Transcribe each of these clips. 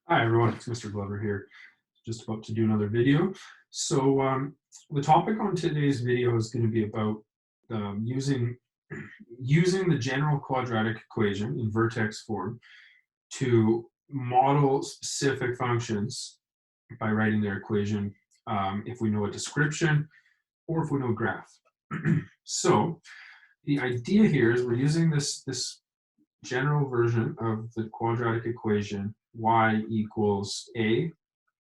Hi everyone, it's Mr. Glover here, just about to do another video. So the topic on today's video is going to be about using the general quadratic equation in vertex form to model specific functions by writing their equation if we know a description or if we know a graph. So the idea here is we're using this general version of the quadratic equation y equals a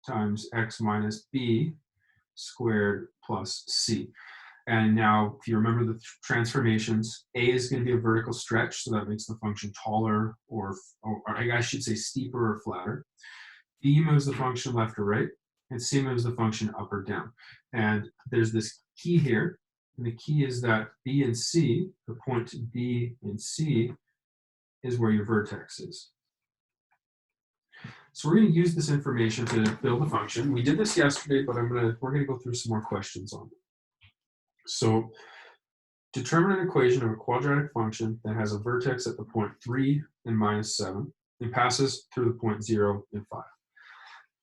times x minus b squared plus c. And now, if you remember the transformations, a is going to be a vertical stretch, so that makes the function taller, or I should say steeper or flatter. B moves the function left or right, and c moves the function up or down. And there's this key here, and the key is that b and c, the point b and c, is where your vertex is. So we're going to use this information to build a function. We did this yesterday, but we're going to go through some more questions on it. So determine an equation of a quadratic function that has a vertex at the point 3 and -7 and passes through the point 0 and 5.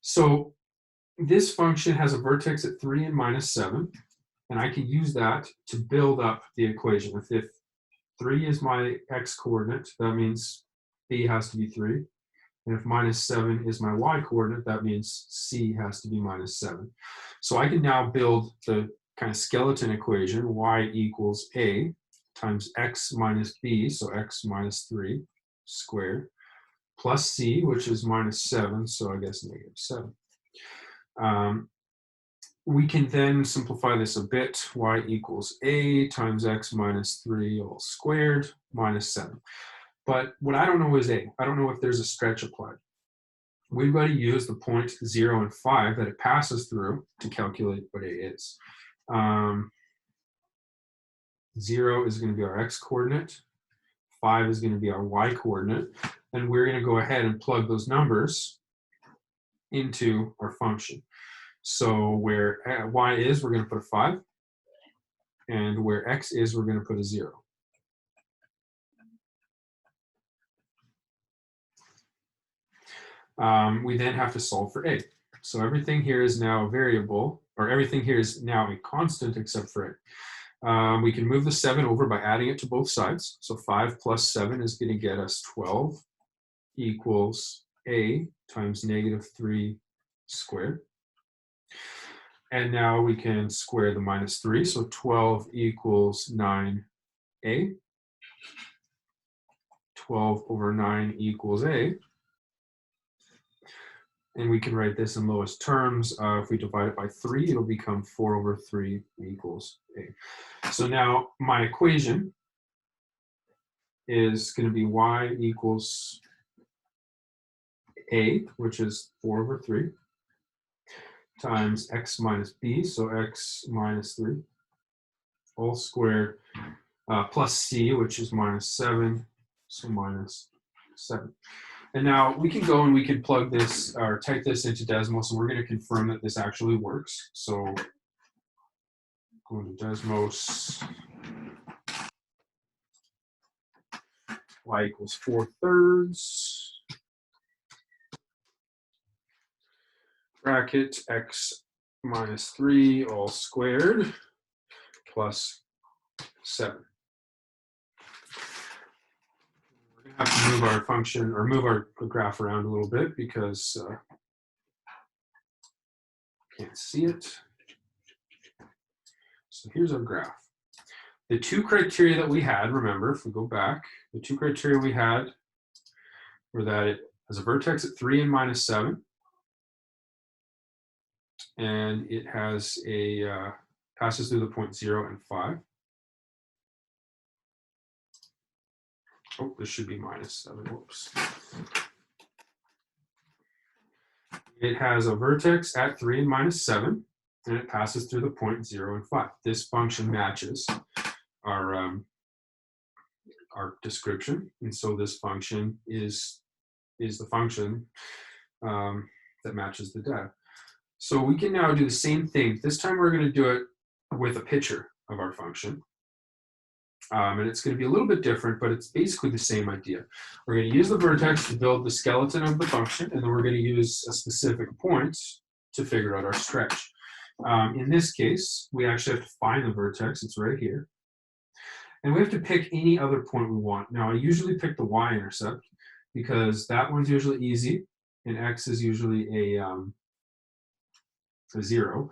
So this function has a vertex at 3 and -7, and I can use that to build up the equation. If 3 is my x coordinate, that means b has to be 3. And if -7 is my y coordinate, that means c has to be -7. So I can now build the kind of skeleton equation, y equals a times x minus b, so x minus 3 squared, plus c, which is -7, so I guess -7. We can then simplify this a bit. Y equals a times x minus 3 all squared minus 7. But what I don't know is a. I don't know if there's a stretch applied. We've got to use the point 0 and 5 that it passes through to calculate what a is. 0 is going to be our x coordinate. 5 is going to be our y coordinate. And we're going to go ahead and plug those numbers into our function. So where y is, we're going to put a 5. And where x is, we're going to put a 0. We then have to solve for a. So everything here is now a variable, or everything here is now a constant except for a. We can move the 7 over by adding it to both sides. So 5 plus 7 is going to get us 12 equals a times -3 squared. And now we can square the -3. So 12 equals 9a. 12 over 9 equals a. And we can write this in lowest terms. If we divide it by 3, it'll become 4 over 3 equals a. So now my equation is going to be y equals a, which is 4 over 3, times x minus b, so x minus 3, all squared, plus c, which is -7, so -7. And now we can go and we can plug this or type this into Desmos, and we're going to confirm that this actually works. So going to Desmos, y equals 4/3, bracket x minus 3 all squared plus 7. Have to move our function or move our graph around a little bit because I can't see it. So here's our graph. The two criteria that we had, remember, if we go back, the two criteria we had were that it has a vertex at 3 and -7, and it has a passes through the point 0 and 5. Oh, this should be -7. Whoops. It has a vertex at 3 and -7, and it passes through the point 0 and 5. This function matches our description, and so this function is the function that matches the data. So we can now do the same thing. This time we're going to do it with a picture of our function. And it's going to be a little bit different, but it's basically the same idea. We're going to use the vertex to build the skeleton of the function, and then we're going to use a specific point to figure out our stretch. In this case, we actually have to find the vertex. It's right here. And we have to pick any other point we want. Now, I usually pick the y-intercept because that one's usually easy, and x is usually a 0.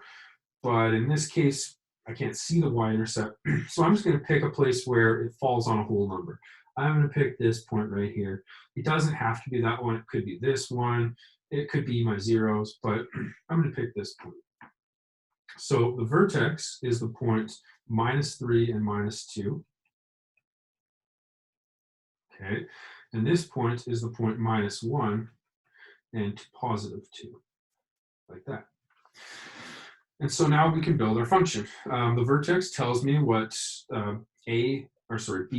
But in this case, I can't see the y-intercept, so I'm just going to pick a place where it falls on a whole number. I'm going to pick this point right here. It doesn't have to be that one. It could be this one. It could be my zeros, but I'm going to pick this point. So the vertex is the point -3 and -2. Okay, and this point is the point -1 and +2, like that. And so now we can build our function. The vertex tells me what B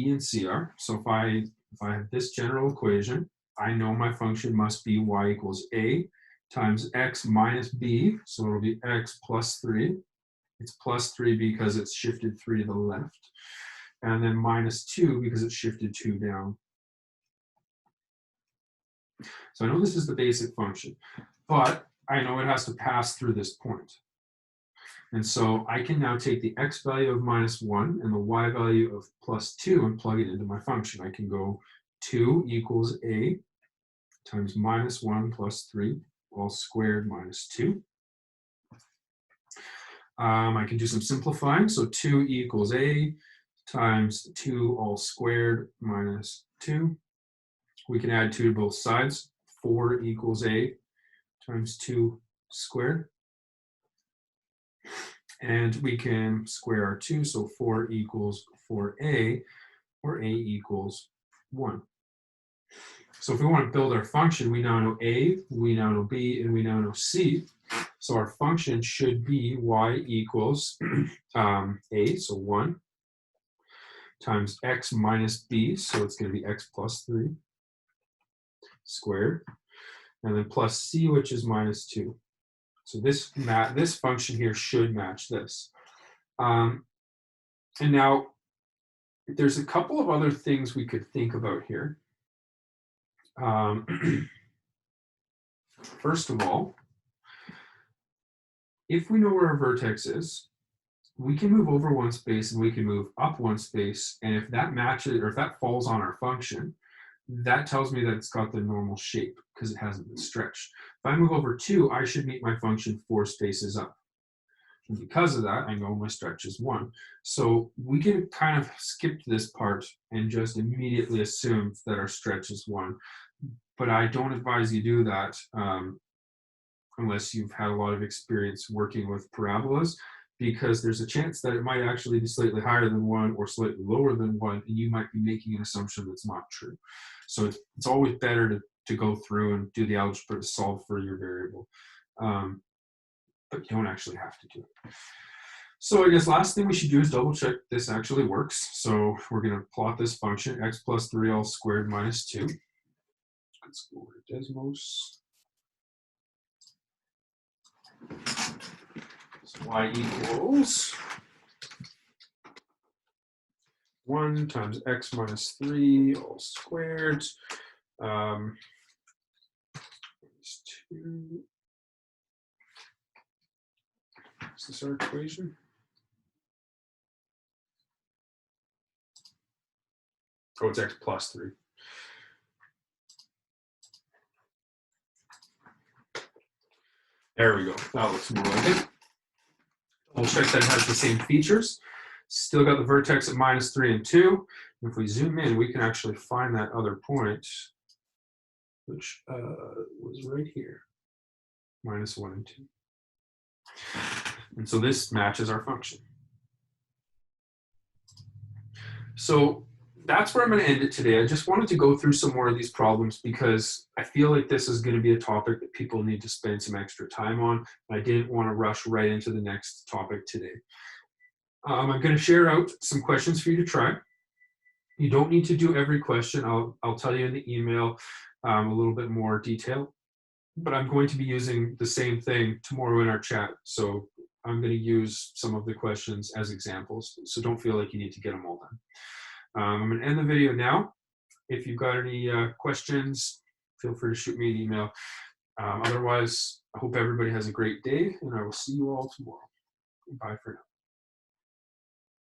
and C are. So if I have this general equation, I know my function must be y equals A times x minus b. So it'll be x plus 3. It's plus 3 because it's shifted 3 to the left. And then minus 2 because it's shifted 2 down. So I know this is the basic function, but I know it has to pass through this point. And so I can now take the x value of -1 and the y value of +2 and plug it into my function. I can go 2 equals a times -1 plus 3 all squared minus 2. I can do some simplifying. So 2 equals a times 2 all squared minus 2. We can add 2 to both sides. 4 equals a times 2 squared. And we can square our 2, so 4 equals 4a, or a equals 1. So if we want to build our function, we now know a, we now know b, and we now know c. So our function should be y equals a, so 1, times x minus b, so it's going to be x plus 3 squared, and then plus c, which is minus 2. So this function here should match this. And now there's a couple of other things we could think about here. First of all, if we know where our vertex is, we can move over one space and we can move up one space. And if that matches, or if that falls on our function, that tells me that it's got the normal shape because it hasn't been stretched. If I move over 2, I should meet my function 4 spaces up. And because of that, I know my stretch is 1. So we can kind of skip this part and just immediately assume that our stretch is 1. But I don't advise you do that unless you've had a lot of experience working with parabolas, because there's a chance that it might actually be slightly higher than 1 or slightly lower than 1, and you might be making an assumption that's not true. So it's always better to go through and do the algebra to solve for your variable. But you don't actually have to do it. So I guess last thing we should do is double check this actually works. So we're going to plot this function, x plus 3 all squared minus 2. Let's go over to Desmos. So y equals 1 times x minus 3 all squared. Is 2. Is this our equation? Oh, it's x plus 3. There we go. That looks more like it. We'll check that it has the same features. Still got the vertex at -3 and 2. If we zoom in, we can actually find that other point, which was right here, -1 and 2. And so this matches our function. So that's where I'm going to end it today. I just wanted to go through some more of these problems because I feel like this is going to be a topic that people need to spend some extra time on. I didn't want to rush right into the next topic today. I'm going to share out some questions for you to try. You don't need to do every question. I'll tell you in the email a little bit more detail, but I'm going to be using the same thing tomorrow in our chat. So I'm going to use some of the questions as examples. So don't feel like you need to get them all done. I'm going to end the video now. If you've got any questions, feel free to shoot me an email. Otherwise, I hope everybody has a great day, and I will see you all tomorrow. Bye for now.